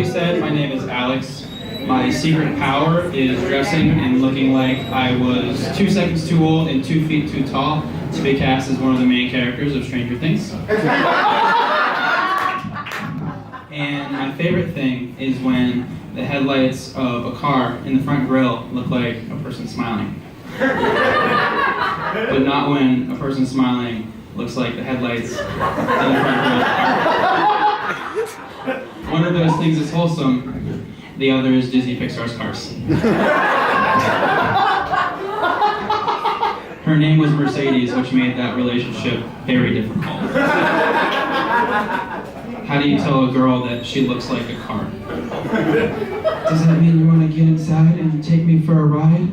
Billy said, my name is Alex. My secret power is dressing and looking like I was 2 seconds too old and 2 feet too tall to be cast as one of the main characters of Stranger Things. And my favorite thing is when the headlights of a car in the front grille look like a person smiling. But not when a person smiling looks like the headlights in the front grille of a car. One of those things is wholesome, the other is Disney Pixar's Cars. Her name was Mercedes, which made that relationship very difficult. How do you tell a girl that she looks like a car? Does that mean you want to get inside and take me for a ride?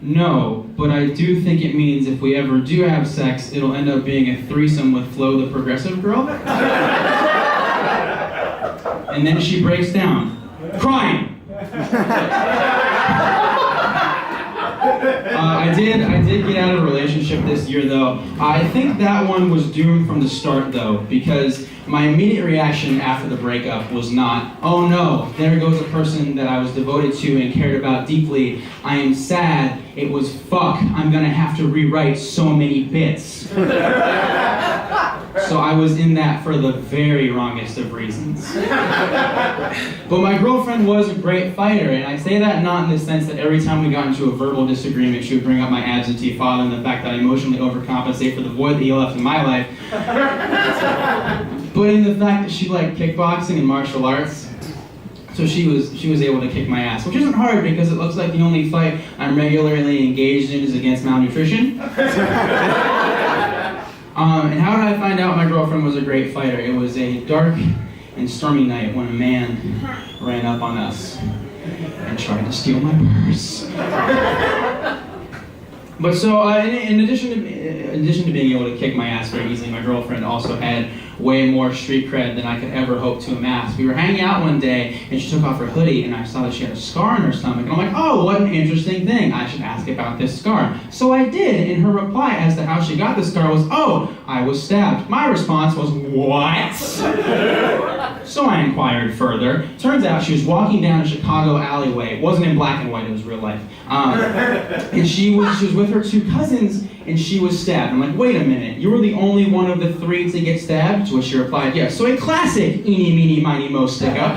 No, but I do think it means if we ever do have sex, it'll end up being a threesome with Flo the Progressive Girl. And then she breaks down, crying. I did get out of a relationship this year though. I think that one was doomed from the start though, because my immediate reaction after the breakup was not, oh no, there goes a person that I was devoted to and cared about deeply. I am sad. It was fuck, I'm gonna have to rewrite so many bits. So I was in that for the very wrongest of reasons. But my girlfriend was a great fighter, and I say that not in the sense that every time we got into a verbal disagreement, she would bring up my absentee father and the fact that I emotionally overcompensate for the void that he left in my life. But in the fact that she liked kickboxing and martial arts. So she was able to kick my ass, which isn't hard because it looks like the only fight I'm regularly engaged in is against malnutrition. And how did I find out my girlfriend was a great fighter? It was a dark and stormy night when a man ran up on us and tried to steal my purse. But so, in addition to being able to kick my ass very easily, my girlfriend also had way more street cred than I could ever hope to amass. We were hanging out one day, and she took off her hoodie, and I saw that she had a scar on her stomach, and I'm like, oh, what an interesting thing. I should ask about this scar. So I did, and her reply as to how she got the scar was, oh, I was stabbed. My response was, what? So I inquired further. Turns out she was walking down a Chicago alleyway. It wasn't in black and white, it was real life. And she was with her 2 cousins, and she was stabbed. I'm like, wait a minute, you were the only one of the 3 to get stabbed? To which she replied, yes. So a classic eeny, meeny, miny, mo stick up.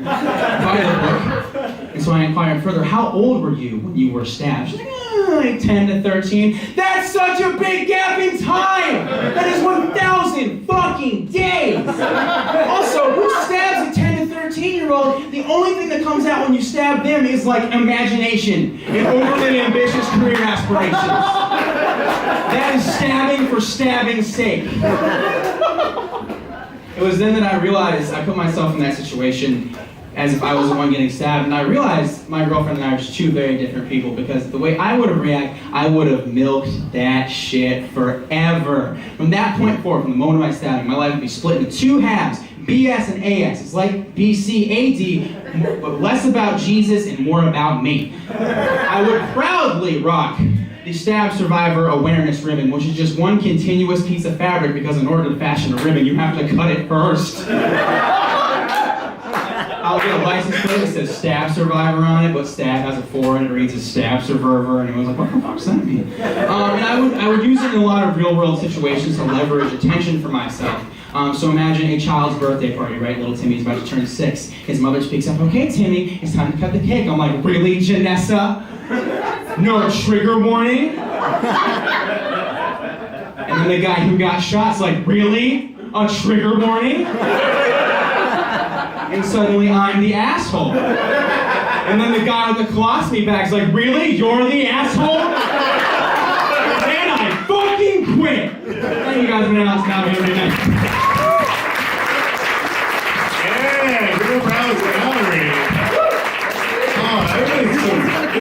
By the book. And so I inquired further, how old were you when you were stabbed? She's like 10 to 13. That's such a big gap in time! That is 1,000 fucking days! Also, who stabs a 10 to 13-year-old? The only thing that comes out when you stab them is like imagination and overly ambitious career aspirations. That is stabbing for stabbing's sake. It was then that I realized I put myself in that situation as if I was the one getting stabbed, and I realized my girlfriend and I are just 2 very different people, because the way I would have reacted, I would have milked that shit forever. From that point forward, from the moment of my stabbing, my life would be split into 2 halves, BS and AS. It's like BCAD, but less about Jesus and more about me. I would proudly rock the Stab Survivor Awareness Ribbon, which is just one continuous piece of fabric, because in order to fashion a ribbon, you have to cut it first. I'll get a license plate that says Stab Survivor on it, but Stab has a 4 and it reads as Stab Survivor, and everyone's like, what the fuck's that mean? And I would use it in a lot of real-world situations to leverage attention for myself. So imagine a child's birthday party, right? Little Timmy's about to turn 6. His mother speaks up, okay, Timmy, it's time to cut the cake. I'm like, really, Janessa? No trigger warning? And then the guy who got shot's like, really? A trigger warning? And suddenly I'm the asshole. And then the guy with the colostomy bag's like, really? You're the asshole? And I fucking quit. Thank you guys for being out. Have a good night.